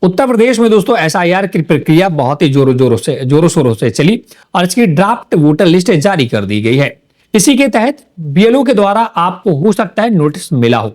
उत्तर प्रदेश में दोस्तों एसआईआर की प्रक्रिया बहुत ही जोरों शोरों से चली और इसकी ड्राफ्ट वोटर लिस्ट जारी कर दी गई है। इसी के तहत बीएलओ के द्वारा आपको हो सकता है नोटिस मिला हो।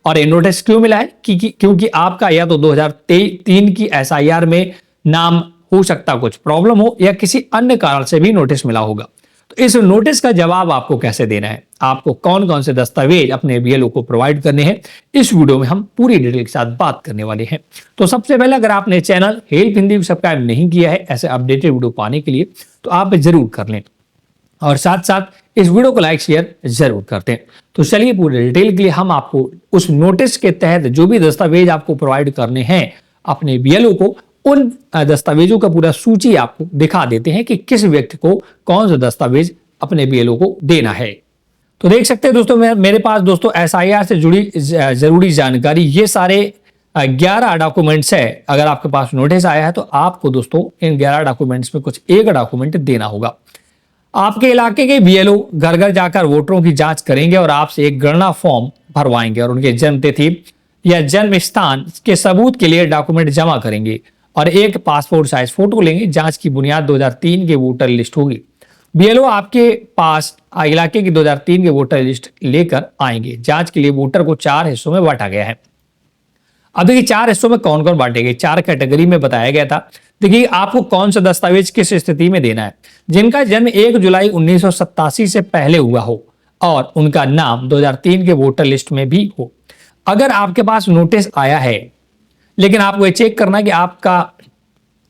और ये नोटिस क्यों मिला है क्योंकि आपका या तो 2003 की एसआईआर में नाम हो सकता कुछ प्रॉब्लम हो या किसी अन्य कारण से भी नोटिस मिला होगा। तो इस नोटिस का जवाब आपको कैसे देना है, आपको कौन कौन से दस्तावेज अपने बीएलओ को प्रोवाइड करने हैं, इस वीडियो में हम पूरी डिटेल के साथ बात करने वाले हैं। तो सबसे पहले अगर आपने चैनल हेल्प हिंदी को सब्सक्राइब नहीं किया है ऐसे अपडेटेड वीडियो पाने के लिए तो आप जरूर कर लें और साथ साथ इस वीडियो को लाइक शेयर जरूर करते हैं। तो चलिए पूरे डिटेल के लिए हम आपको उस नोटिस के तहत जो भी दस्तावेज आपको प्रोवाइड करने हैं अपने बीएलओ को, उन दस्तावेजों का पूरा सूची आपको दिखा देते हैं कि किस व्यक्ति को कौन सा दस्तावेज अपने बीएलओ को देना है। तो देख सकते हैं दोस्तों मेरे पास दोस्तों एसआईआर से जुड़ी जरूरी जानकारी ये सारे 11 डॉक्यूमेंट्स है। अगर आपके पास नोटिस आया है तो आपको दोस्तों इन 11 डॉक्यूमेंट्स में कुछ एक डॉक्यूमेंट देना होगा। आपके इलाके के बीएलओ घर घर जाकर वोटरों की जांच करेंगे और आपसे एक गणना फॉर्म भरवाएंगे और उनके जन्म तिथि या जन्म स्थान के सबूत के लिए डॉक्यूमेंट जमा करेंगे और एक पासपोर्ट साइज फोटो लेंगे। जांच की बुनियाद 2003 के वोटर लिस्ट होगी। बीएलओ आपके पास इलाके की 2003 के वोटर लिस्ट लेकर आएंगे। जांच के लिए वोटर को 4 हिस्सों में बांटा गया है। अब देखिए 4 हिस्सों में कौन कौन बांटे गए, 4 कैटेगरी में बताया गया था। देखिए आपको कौन सा दस्तावेज किस स्थिति में देना है। जिनका जन्म 1 जुलाई 1987 से पहले हुआ हो और उनका नाम 2003 के वोटर लिस्ट में भी हो। अगर आपके पास नोटिस आया है लेकिन आपको ये चेक करना है कि आपका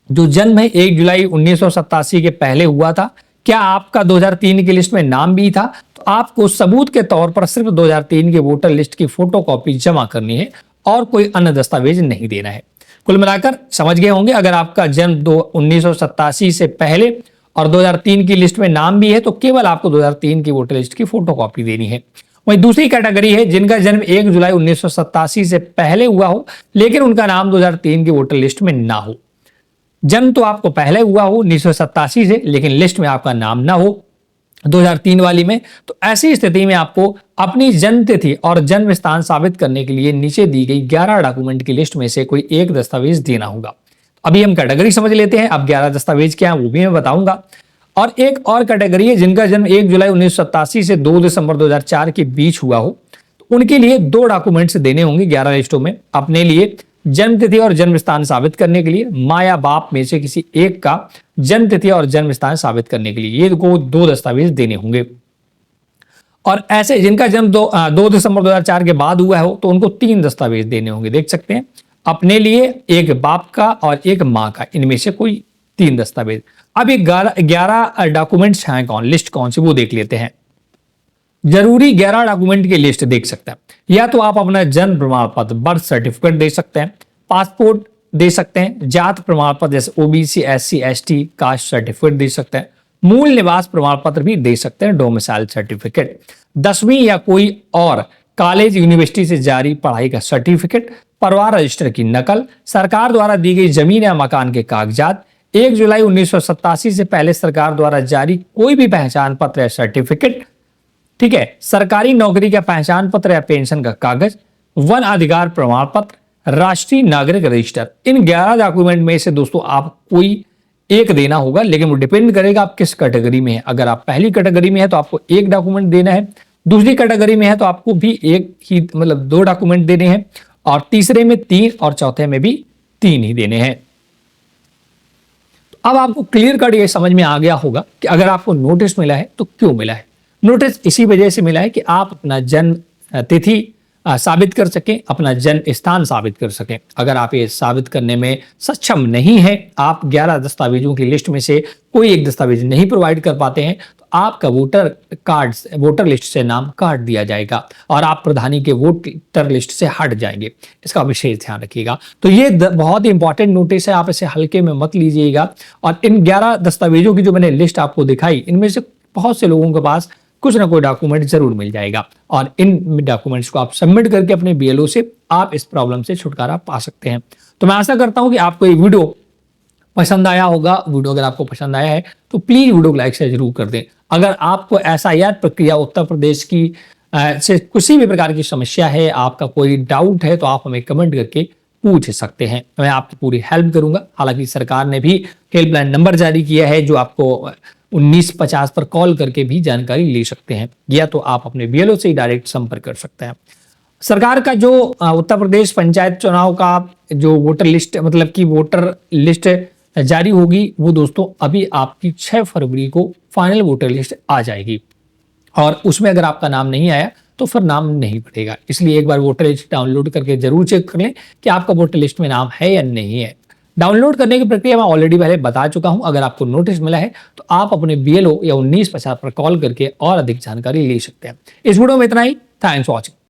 जो जन्म है 1 जुलाई 1987 के पहले हुआ था, क्या आपका 2003 की लिस्ट में नाम भी था, तो आपको सबूत के तौर पर सिर्फ 2003 के वोटर लिस्ट की फोटोकॉपी जमा करनी है और कोई अन्य दस्तावेज नहीं देना है। कुल मिलाकर समझ गए होंगे, अगर आपका जन्म 1987 से पहले और 2003 की लिस्ट में नाम भी है तो केवल आपको 2003 की वोटर लिस्ट की फोटोकॉपी देनी है। वहीं दूसरी कैटेगरी है जिनका जन्म 1 जुलाई 1987 से पहले हुआ हो लेकिन उनका नाम 2003 की वोटर लिस्ट में ना हो। जन्म तो आपको पहले हुआ हो 1987 से लेकिन लिस्ट में आपका नाम ना हो 2003 वाली में, तो ऐसी स्थिति में आपको अपनी जन्म तिथि और जन्म स्थान साबित करने के लिए नीचे दी गई 11 डॉक्यूमेंट की लिस्ट में से कोई एक दस्तावेज देना होगा। अभी हम कैटेगरी समझ लेते हैं। अब 11 दस्तावेज क्या है वो भी मैं बताऊंगा। और एक और कैटेगरी है जिनका जन्म 1 जुलाई 1987 से 2 दिसंबर 2004 के बीच हुआ हो, तो उनके लिए 2 डॉक्यूमेंट्स देने होंगे 11 लिस्टों में। अपने लिए जन्म तिथि और जन्म स्थान साबित करने के लिए, मां या बाप में से किसी एक का जन्म तिथि और जन्म स्थान साबित करने के लिए ये 2 दस्तावेज देने होंगे। और ऐसे जिनका जन्म 2 दिसंबर 2004 के बाद हुआ हो तो उनको 3 दस्तावेज देने होंगे। देख सकते हैं अपने लिए, एक बाप का और एक मां का, इनमें से कोई 3 दस्तावेज। अब ये 11 डॉक्यूमेंट्स हैं कौन, लिस्ट कौन सी वो देख लेते हैं। जरूरी 11 डॉक्यूमेंट की लिस्ट देख सकते हैं। या तो आप अपना जन्म प्रमाण पत्र बर्थ सर्टिफिकेट दे सकते हैं, पासपोर्ट दे सकते हैं, जात प्रमाण पत्र जैसे OBC SC ST caste certificate दे सकते हैं, मूल निवास प्रमाण पत्र भी दे सकते हैं, डोमिसाइल सर्टिफिकेट, 10वीं या कोई और कॉलेज यूनिवर्सिटी से जारी पढ़ाई का सर्टिफिकेट, परिवार रजिस्टर की नकल, सरकार द्वारा दी गई जमीन या मकान के कागजात, 1 जुलाई 1987 से पहले सरकार द्वारा जारी कोई भी पहचान पत्र या सर्टिफिकेट, ठीक है, सरकारी नौकरी का पहचान पत्र या पेंशन का कागज, वन अधिकार प्रमाण पत्र, राष्ट्रीय नागरिक रजिस्टर। इन 11 डॉक्यूमेंट में से दोस्तों आप कोई एक देना होगा, लेकिन वो डिपेंड करेगा आप किस कैटेगरी में है। अगर आप पहली कैटेगरी में है तो आपको 1 डॉक्यूमेंट देना है, दूसरी कैटेगरी में है तो आपको भी एक ही 2 डॉक्यूमेंट देने हैं, और तीसरे में 3 और चौथे में भी 3 ही देने हैं। अब आपको क्लियर कट ये समझ में आ गया होगा कि अगर आपको नोटिस मिला है तो क्यों मिला है। नोटिस इसी वजह से मिला है कि आप अपना जन्म तिथि साबित कर सकें, अपना जन्म स्थान साबित कर सकें। अगर आप ये साबित करने में सक्षम नहीं है, आप 11 दस्तावेजों की लिस्ट में से कोई एक दस्तावेज नहीं प्रोवाइड कर पाते हैं, तो आपका वोटर लिस्ट से नाम काट दिया जाएगा और आप प्रधानी के वोटर लिस्ट से हट जाएंगे। इसका विशेष ध्यान रखिएगा। तो ये बहुत ही इंपॉर्टेंट नोटिस है, आप इसे हल्के में मत लीजिएगा। और इन 11 दस्तावेजों की जो मैंने लिस्ट आपको दिखाई, इनमें से बहुत से लोगों के पास कुछ ना कोई डॉक्यूमेंट जरूर मिल जाएगा और इन डॉक्यूमेंट्स को आप सबमिट करके अपने बीएलओ से आप इस प्रॉब्लम से छुटकारा पा सकते हैं। तो मैं आशा करता हूं कि आपको ये वीडियो पसंद आया होगा। वीडियो अगर आपको पसंद आया है तो प्लीज वीडियो को लाइक शेयर जरूर कर दें। अगर आपको एसआईआर प्रक्रिया उत्तर प्रदेश की से किसी भी प्रकार की समस्या है, आपका कोई डाउट है, तो आप हमें कमेंट करके पूछ सकते हैं। मैं आपकी पूरी हेल्प करूंगा। हालांकि सरकार ने भी हेल्पलाइन नंबर जारी किया है, जो आपको 1950 पर कॉल करके भी जानकारी ले सकते हैं, या तो आप अपने बीएलओ से ही डायरेक्ट संपर्क कर सकते हैं। सरकार का जो उत्तर प्रदेश पंचायत चुनाव का जो वोटर लिस्ट, मतलब कि वोटर लिस्ट जारी होगी, वो दोस्तों अभी आपकी 6 फरवरी को फाइनल वोटर लिस्ट आ जाएगी, और उसमें अगर आपका नाम नहीं आया तो फिर नाम नहीं बढ़ेगा। इसलिए एक बार वोटर लिस्ट डाउनलोड करके जरूर चेक कर लें कि आपका वोटर लिस्ट में नाम है या नहीं है। डाउनलोड करने की प्रक्रिया मैं ऑलरेडी पहले बता चुका हूं। अगर आपको नोटिस मिला है तो आप अपने बीएलओ या 1950 पर कॉल करके और अधिक जानकारी ले सकते हैं। इस वीडियो में इतना ही। Thanks for watching.